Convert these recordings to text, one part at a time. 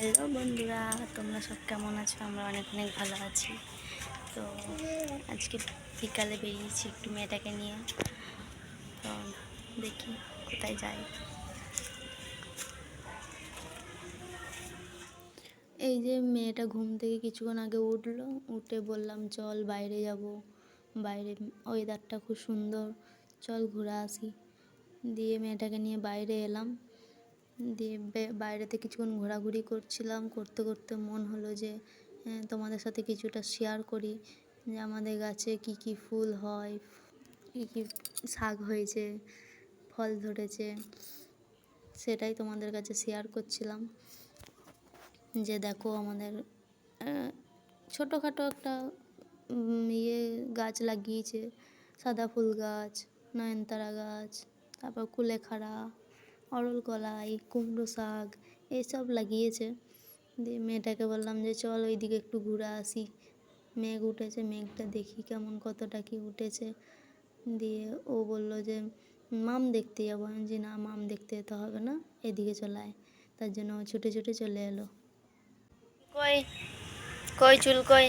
Hello বন্ধুরা, তোমরা সব কেমন আছো? আমরা অনেক অনেক ভালো আছি। তো আজকে বিকালে বেরিয়েছি একটু মেয়েটাকে নিয়ে। তো দেখি কোথায় যাই। এই যে মেয়েটা ঘুম থেকে কিছুক্ষণ আগে উঠলো, উঠে বললাম চল বাইরে যাব, বাইরে ওয়েদারটা খুব সুন্দর, চল ঘুরে আসি। দিয়ে মেয়েটাকে নিয়ে বাইরে এলাম। দিয়ে বাইরেতে কিছুক্ষণ ঘোরাঘুরি করছিলাম, করতে করতে মন হলো যে তোমাদের সাথে কিছুটা শেয়ার করি যে আমাদের গাছে কি কি ফুল হয়, কি কি শাক হয়েছে, ফল ধরেছে, সেটাই তোমাদের কাছে শেয়ার করছিলাম। যে দেখো আমাদের ছোটোখাটো একটা গাছ লাগিয়েছে, সাদা ফুল গাছ, নয়নতারা গাছ, তারপর কুলেখাড়া, অরল কলাই, কুমড়ো শাক, এইসব লাগিয়েছে। দিয়ে মেয়েটাকে বললাম যে চল ওইদিকে একটু ঘুরে আসি, মেঘ উঠেছে, মেঘটা দেখি কেমন কতটা কি উঠেছে। দিয়ে ও বললো যে মাম দেখতে যাবো। আমি যে না, মাম দেখতে যেতে হবে না, এদিকে চলে আয়। তার জন্য ও ছুটে ছুটে চলে এলো। কই কই চুল, কই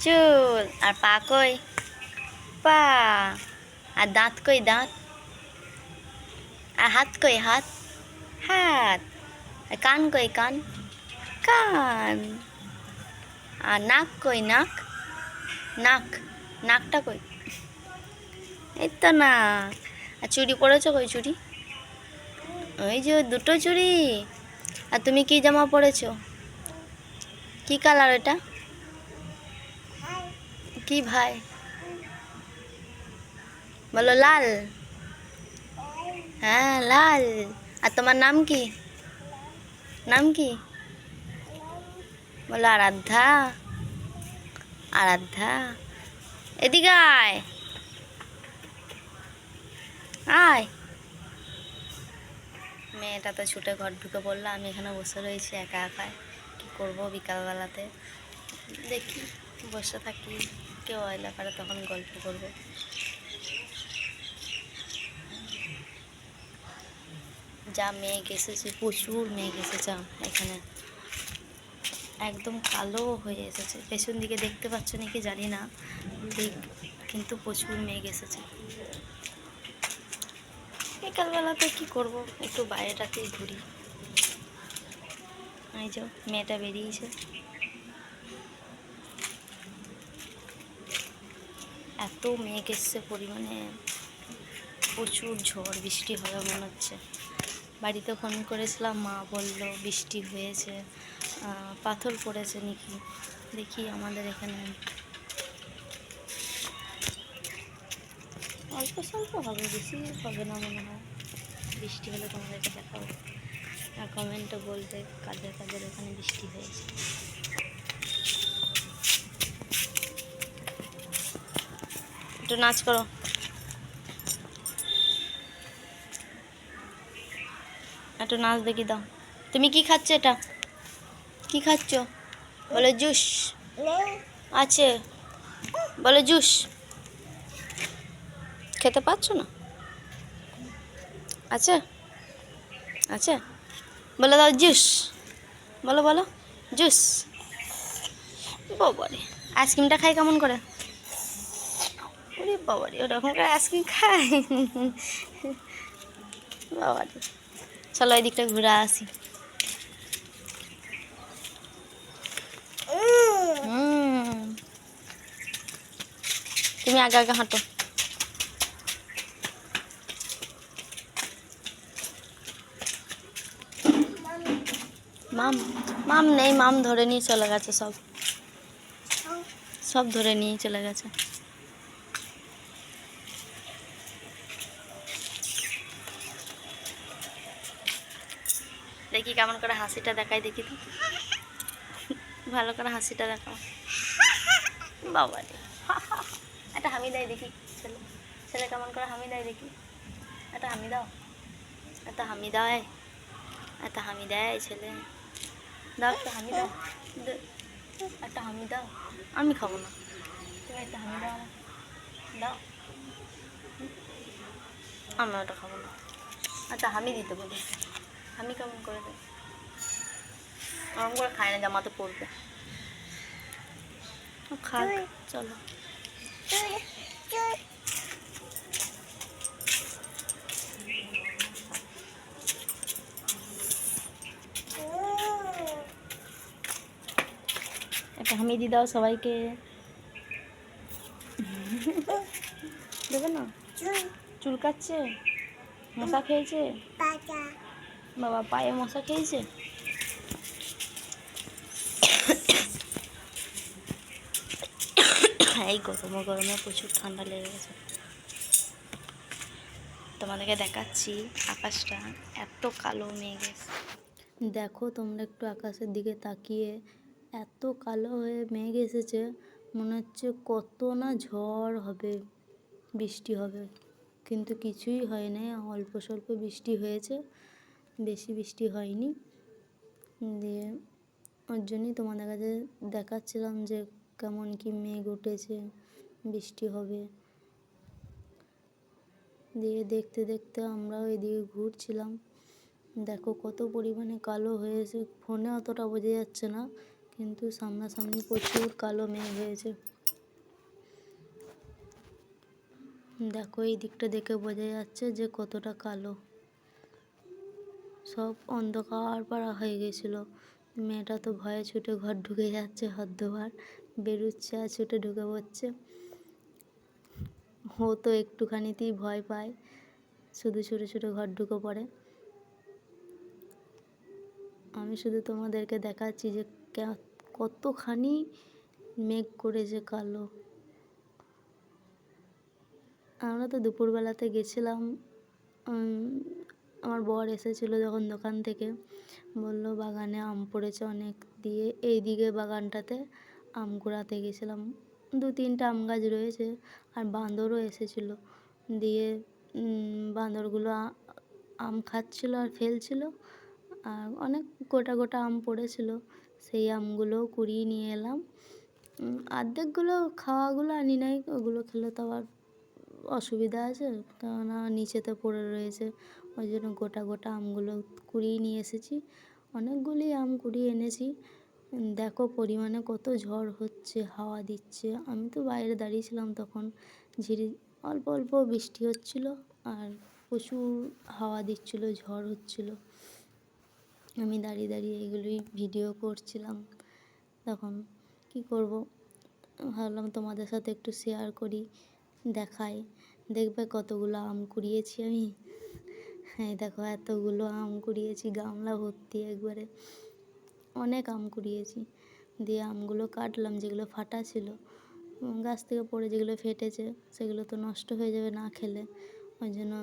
চুল, আর পা কই পা, আর দাঁত কই দাঁত, আর হাত কই হাত হাত, আর কান কই কান কান, আর নাক কই নাক নাক, নাকটা কই, এই তো নাক। আর চুড়ি পরেছো কই চুড়ি, ওই যে দুটো চুড়ি। আর তুমি কি জামা পরেছো, কি কালার এটা, কি ভাই বলো, লাল? হ্যাঁ লাল। আর তোমার নাম কি, নাম কি বলো? আরাধ্যা। আরাধ্যা, এদিকে আয় আয়। মেয়েটা তো ছুটে ঘর ঢুকে পড়লো, আমি এখানে বসে রয়েছি একা একাই। কী করবো বিকালবেলাতে, দেখি বসে থাকি, কেউ আইলে পারে তখন গল্প করবো। যা মেঘ এসেছে, প্রচুর মেঘ এসেছে এখানে, একদম কালো হয়ে এসেছে। পেছন দিকে দেখতে পাচ্ছ নাকি জানি না ঠিক, কিন্তু প্রচুর মেঘ এসেছে। বিকালবেলাতে কি করব, একটু বাইরেটাতেই ঘুরি। এই যে মেয়েটা বেরিয়েছে, এত মেঘ এসছে পরিমাণে, প্রচুর ঝড় বৃষ্টি হবে মনে হচ্ছে। বাড়িতে ফোন করেছিলাম, মা বলল বৃষ্টি হয়েছে, পাথর পড়েছে নাকি। দেখি আমাদের এখানে অল্প স্বল্প হবে, বেশি হবে না মনে হয়। বৃষ্টি হলে তোমাদেরকে দেখাবো, আর কমেন্টে বলবে কাদের কাদের ওখানে বৃষ্টি হয়েছে। একটু নাচ করো, একটু নাচ দেখি দাও। তুমি কি খাচ্ছ, এটা কি খাচ্ছ বলো? জুস আছে বলো, জুস খেতে পারছো না? আছে আছে বলে দাও জুস, বলো বলো জুস। বাবারে, আইসক্রিমটা খাই কেমন করে? ওরে বাবারে, ওরকম করে আইসক্রিম খাই? বাবারে, চলো এই দিকটা ঘুরে আসি। তুমি আগে আগে হাঁটো। মাম, মাম নেই, মাম ধরে নিয়ে চলে গেছে, সব সব ধরে নিয়ে চলে গেছে। দেখি কেমন করে হাসিটা দেখাই, দেখি তো, ভালো করে হাসিটা দেখাও। বাবা রে, একটা হামি দেয় দেখি, ছেলে ছেলে কেমন করে হামি দেয় দেখি, একটা হামি দাও, একটা হামি দেয়, একটা হামি দেয় ছেলে, দাও একটা হামি দাও, একটা হামি দাও। আমি খাবো না, তুমি একটা হামি দাও, দাও, আমি ওটা খাবো না। আচ্ছা হামি দিতে বলি, হামি কেমন করে দেয়? আম করে খায় না, জামাতে পড়বে। খাক, চলো। একটা হামিদি দাও সবাইকে। দেবে না? চুলকাচ্ছে? মশা খেয়েছে? বাবা পায়ে মশা খেয়েছে? এই গরমে প্রচুর ঠান্ডা লেগে গেছে। তোমাদেরকে দেখাচ্ছি আকাশটা, এত কালো মেঘ এসে। দেখো তোমরা একটু আকাশের দিকে তাকিয়ে, এত কালো হয়ে মেঘ এসেছে, মনে হচ্ছে কত না ঝড় হবে, বৃষ্টি হবে, কিন্তু কিছুই হয় নাই। অল্প স্বল্প বৃষ্টি হয়েছে, বেশি বৃষ্টি হয়নি। দিয়ে ওর জন্যই তোমাদের কাছে দেখাচ্ছিলাম যে কেমন কি মেঘ উঠেছে, বৃষ্টি হবে। দিয়ে দেখতে দেখতে আমরাও এদিকে ঘুরছিলাম। দেখো কত পরিমাণে কালো হয়েছে, ফোনে অতটা বোঝা যাচ্ছে না, কিন্তু সামনাসামনি প্রচুর কালো মেঘ হয়েছে। দেখো এই দিকটা দেখে বোঝা যাচ্ছে যে কতটা কালো, সব অন্ধকার পাড়া হয়ে গেছিলো। মেয়েটা তো ভয়ে ছুটে ঘর ঢুকে যাচ্ছে, হদ্দবার বেরোচ্ছে আর ছুটে ঢুকে পড়ছে। ও তো একটুখানিতেই ভয় পায়, শুধু ছুটে ছুটে ঘর ঢুকে পড়ে। আমি শুধু তোমাদেরকে দেখাচ্ছি যে কতখানি মেঘ করেছে কালো। আমরা তো দুপুরবেলাতে গেছিলাম, আমার বর এসেছিলো যখন দোকান থেকে, বললো বাগানে আম পড়েছে অনেক, দিয়ে এই দিকে বাগানটাতে আম কুড়াতে গেছিলাম। 2-3টা আম গাছ রয়েছে, আর বাঁদরও এসেছিলো, দিয়ে বাঁদরগুলো আম খাচ্ছিলো আর ফেলছিলো, আর অনেক গোটা গোটা আম পড়েছিল, সেই আমগুলোও কুড়িয়ে নিয়ে এলাম। অর্ধেকগুলো খাওয়াগুলো আনি নাই, ওগুলো খেলে তো আবার অসুবিধা আছে, কেননা নিচেতে পড়ে রয়েছে, ওই জন্য গোটা গোটা আমগুলো কুড়িয়ে নিয়ে এসেছি। অনেকগুলি আম কুড়িয়ে এনেছি। দেখো পরিমাণে কত ঝড় হচ্ছে, হাওয়া দিচ্ছে। আমি তো বাইরে দাঁড়িয়েছিলাম তখন, অল্প অল্প বৃষ্টি হচ্ছিলো আর প্রচুর হাওয়া দিচ্ছিলো, ঝড় হচ্ছিলো। আমি দাঁড়িয়ে দাঁড়িয়ে এগুলোই ভিডিও করছিলাম। তখন কি করব, ভাবলাম তোমাদের সাথে একটু শেয়ার করি, দেখাই। দেখবে কতগুলো আম কুড়িয়েছি আমি। হ্যাঁ দেখো এতগুলো আম কুড়িয়েছি, গামলা ভর্তি একবারে, অনেক আম কুড়িয়েছি। দিয়ে আমগুলো কাটলাম, যেগুলো ফাটা ছিল, গাছ থেকে পড়ে যেগুলো ফেটেছে সেগুলো তো নষ্ট হয়ে যাবে না খেলে, ওই জন্য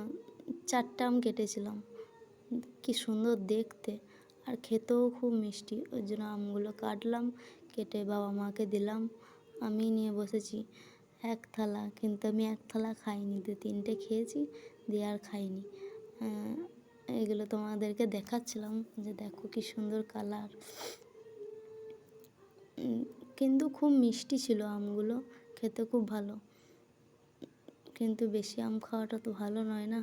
4টা আম কেটেছিলাম। কি সুন্দর দেখতে, আর খেতেও খুব মিষ্টি, ওই জন্য আমগুলো কাটলাম, কেটে বাবা মাকে দিলাম। আমি নিয়ে বসেছি 1 থালা, কিন্তু আমি 1 থালা খাইনি, 2-3টে খেয়েছি, দিয়ে আর খাইনি। এগুলো তোমাদেরকে দেখাচ্ছিলাম যে দেখো কি সুন্দর কালার, কিন্তু খুব মিষ্টি ছিল আমগুলো, খেতে খুব ভালো, কিন্তু বেশি আম খাওয়াটা তো ভালো নয় না।